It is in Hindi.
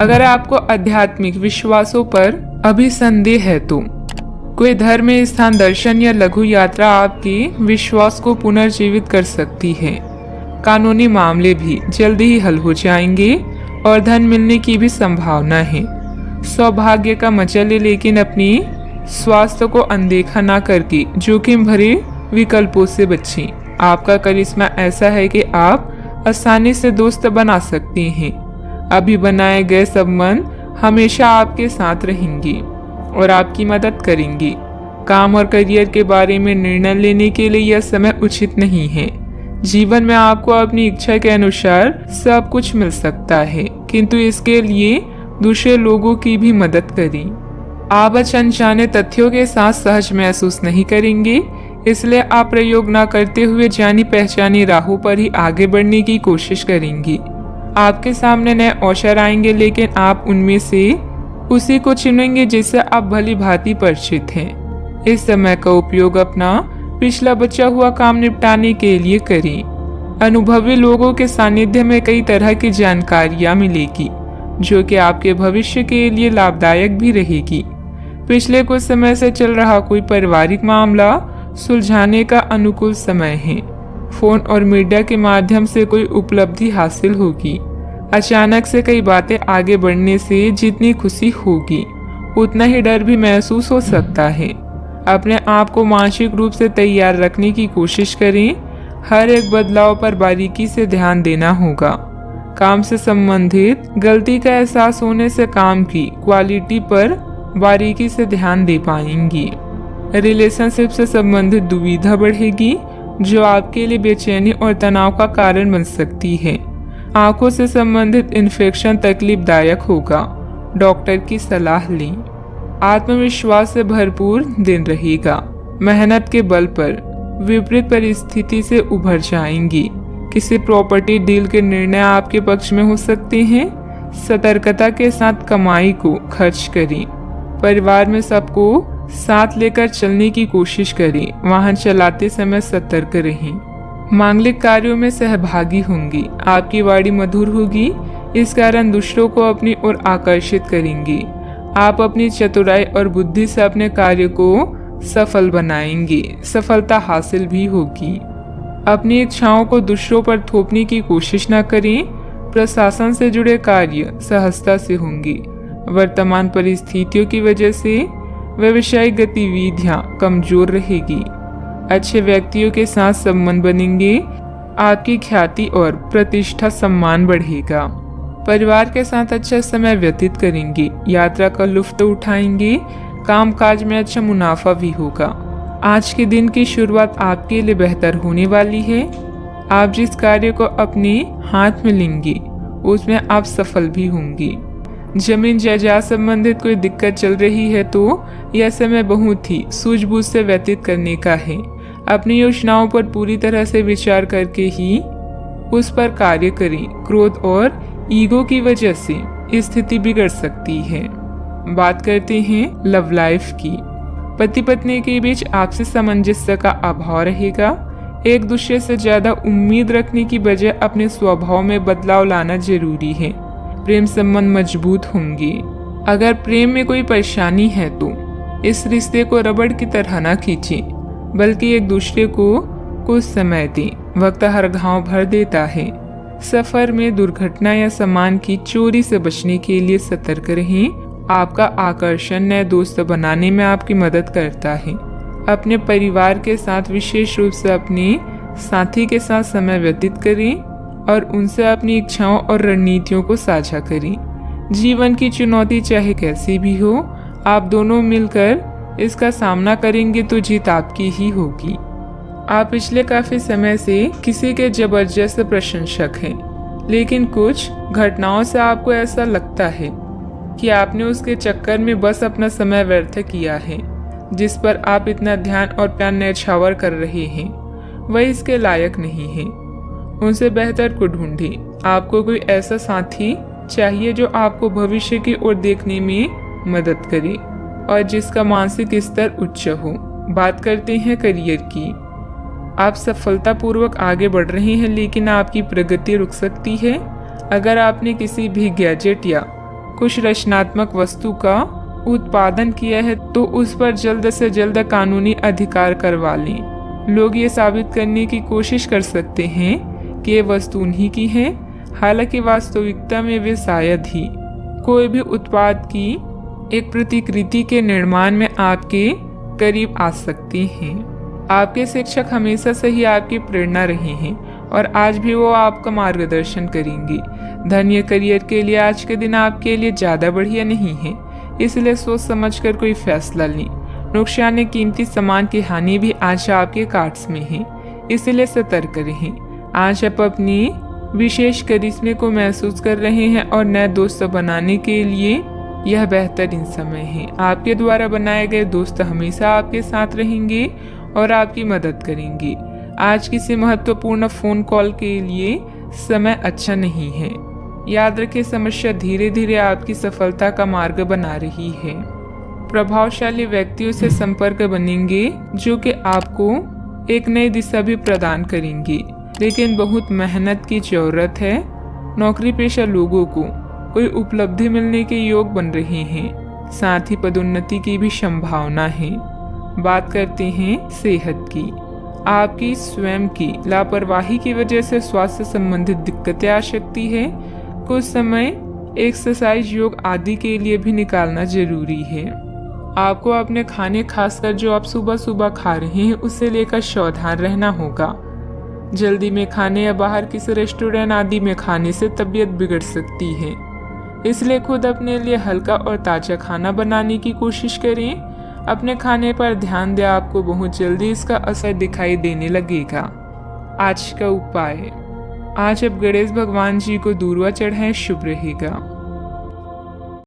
अगर आपको आध्यात्मिक विश्वासों पर अभी संदेह है तो कोई धर्म स्थान दर्शन या लघु यात्रा आपके विश्वास को पुनर्जीवित कर सकती है। कानूनी मामले भी जल्दी ही हल हो जाएंगे और धन मिलने की भी संभावना है। सौभाग्य का मजा ले, लेकिन अपनी स्वास्थ्य को अनदेखा ना करके जोखिम भरे विकल्पों से बचें। आपका करिश्मा ऐसा है कि आप आसानी से दोस्त बना सकते हैं। अभी बनाए गए संबंध हमेशा आपके साथ रहेंगे और आपकी मदद करेंगे। काम और करियर के बारे में निर्णय लेने के लिए यह समय उचित नहीं है। जीवन में आपको अपनी इच्छा के अनुसार सब कुछ मिल सकता है, किंतु इसके लिए दूसरे लोगों की भी मदद करें। आप अनजाने तथ्यों के साथ सहज महसूस नहीं करेंगे, इसलिए आप प्रयोग न करते हुए जानी पहचानी राहों पर ही आगे बढ़ने की कोशिश करेंगे। आपके सामने नए अवसर आएंगे, लेकिन आप उनमें से उसी को चुनेंगे जिससे आप भली भांति परिचित हैं। इस समय का उपयोग अपना पिछला बचा हुआ काम निपटाने के लिए करें। अनुभवी लोगों के सानिध्य में कई तरह की जानकारियां मिलेगी, जो कि आपके भविष्य के लिए लाभदायक भी रहेगी। पिछले कुछ समय से चल रहा कोई पारिवारिक मामला सुलझाने का अनुकूल समय है। फोन और मीडिया के माध्यम से कोई उपलब्धि हासिल होगी। अचानक से कई बातें आगे बढ़ने से जितनी खुशी होगी, उतना ही डर भी महसूस हो सकता है। अपने आप को मानसिक रूप से तैयार रखने की कोशिश करें। हर एक बदलाव पर बारीकी से ध्यान देना होगा। काम से संबंधित गलती का एहसास होने से काम की क्वालिटी पर बारीकी से ध्यान दे पाएंगी। रिलेशनशिप से संबंधित दुविधा बढ़ेगी, जो आपके लिए बेचैनी और तनाव का कारण बन सकती है। आंखों से संबंधित इन्फेक्शन तकलीफदायक होगा। डॉक्टर की सलाह लें। आत्मविश्वास से भरपूर दिन रहेगा। मेहनत के बल पर विपरीत परिस्थिति से उभर जाएंगी। किसी प्रॉपर्टी डील के निर्णय आपके पक्ष में हो सकते हैं। सतर्कता के साथ कमाई को खर्च करें। परिवार में सबको साथ लेकर चलने की कोशिश करें। वाहन चलाते समय सतर्क रहें। मांगलिक कार्यों में सहभागी होंगी। आपकी वाणी मधुर होगी, इस कारण दूसरों को अपनी ओर आकर्षित करेंगे। आप अपनी चतुराई और बुद्धि से अपने कार्य को सफल बनाएंगे। सफलता हासिल भी होगी। अपनी इच्छाओं को दूसरों पर थोपने की कोशिश न करें। प्रशासन से जुड़े कार्य सहजता से होंगे। वर्तमान परिस्थितियों की वजह से व्यवसायिक गतिविधियां कमजोर रहेगी। अच्छे व्यक्तियों के साथ संबंध बनेंगे। आपकी ख्याति और प्रतिष्ठा सम्मान बढ़ेगा। परिवार के साथ अच्छा समय व्यतीत करेंगे। यात्रा का लुत्फ उठाएंगे। कामकाज में अच्छा मुनाफा भी होगा। आज के दिन की शुरुआत आपके लिए बेहतर होने वाली है। आप जिस कार्य को अपने हाथ में लेंगे, उसमें आप सफल भी होंगे। जमीन जायदाद संबंधित कोई दिक्कत चल रही है तो यह समय बहुत ही सूझबूझ से व्यतीत करने का है। अपनी योजनाओं पर पूरी तरह से विचार करके ही उस पर कार्य करें। क्रोध और ईगो की वजह से स्थिति बिगड़ सकती है। बात करते हैं लव लाइफ की। पति पत्नी के बीच आपसी सामंजस्य का अभाव रहेगा। एक दूसरे से ज्यादा उम्मीद रखने की बजाय अपने स्वभाव में बदलाव लाना जरूरी है। प्रेम संबंध मजबूत होंगे। अगर प्रेम में कोई परेशानी है तो इस रिश्ते को रबड़ की तरह न खींचें, बल्कि एक दूसरे को कुछ समय दें। वक्त हर घाव भर देता है। सफर में दुर्घटना या सामान की चोरी से बचने के लिए सतर्क रहें। आपका आकर्षण नए दोस्त बनाने में आपकी मदद करता है। अपने परिवार के साथ विशेष रूप से अपने साथी के साथ समय व्यतीत करें और उनसे अपनी इच्छाओं और रणनीतियों को साझा करें। जीवन की चुनौती चाहे कैसी भी हो, आप दोनों मिलकर इसका सामना करेंगे तो जीत आपकी ही होगी। आप पिछले काफी समय से किसी के जबरदस्त प्रशंसक हैं, लेकिन कुछ घटनाओं से आपको ऐसा लगता है कि आपने उसके चक्कर में बस अपना समय व्यर्थ किया है। जिस पर आप इतना ध्यान और प्यार न्यौछावर कर रहे हैं, वह इसके लायक नहीं है। उनसे बेहतर को ढूंढें। आपको कोई ऐसा साथी चाहिए जो आपको भविष्य की ओर देखने में मदद करे और जिसका मानसिक स्तर उच्च हो। बात करते हैं करियर की। आप सफलतापूर्वक आगे बढ़ रहे हैं, लेकिन आपकी प्रगति रुक सकती है। अगर आपने किसी भी गैजेट या कुछ रचनात्मक वस्तु का उत्पादन किया है तो उस पर जल्द से जल्द कानूनी अधिकार करवा लें। लोग ये साबित करने की कोशिश कर सकते हैं कि ये वस्तु उन्हीं की है, हालांकि वास्तविकता में वे शायद ही कोई भी उत्पाद की एक प्रतिकृति के निर्माण में आपके करीब आ सकते हैं। आपके शिक्षक हमेशा से ही आपकी प्रेरणा रहे हैं और आज भी वो आपका मार्गदर्शन करेंगे। धन या करियर के लिए आज के दिन आपके लिए ज़्यादा बढ़िया नहीं है, इसलिए सोच समझकर कोई फैसला लें। नुकसान या कीमती सामान की हानि भी आज आपके कार्ड्स में है, इसलिए सतर्क रहें। आज आप अपनी विशेष करिश्मे को महसूस कर रहे हैं और नए दोस्त बनाने के लिए यह बेहतरीन समय है। आपके द्वारा बनाए गए दोस्त हमेशा आपके साथ रहेंगे और आपकी मदद करेंगे। आज किसी महत्वपूर्ण फोन कॉल के लिए समय अच्छा नहीं है। याद रखें, समस्या धीरे धीरे आपकी सफलता का मार्ग बना रही है। प्रभावशाली व्यक्तियों से संपर्क बनेंगे जो कि आपको एक नई दिशा भी प्रदान करेंगे, लेकिन बहुत मेहनत की जरूरत है। नौकरी पेशा लोगों को कोई उपलब्धि मिलने के योग बन रहे हैं, साथ ही पदोन्नति की भी संभावना है। बात करते हैं सेहत की। आपकी स्वयं की लापरवाही की वजह से स्वास्थ्य संबंधित दिक्कतें आ सकती है। कुछ समय एक्सरसाइज, योग आदि के लिए भी निकालना जरूरी है। आपको अपने खाने, खासकर जो आप सुबह सुबह खा रहे हैं, उससे लेकर सावधान रहना होगा। जल्दी में खाने या बाहर किसी रेस्टोरेंट आदि में खाने से तबीयत बिगड़ सकती है, इसलिए खुद अपने लिए हल्का और ताज़ा खाना बनाने की कोशिश करें। अपने खाने पर ध्यान दें, आपको बहुत जल्दी इसका असर दिखाई देने लगेगा। आज का उपाय, आज आप गणेश भगवान जी को दूर्वा चढ़ाएं, शुभ रहेगा।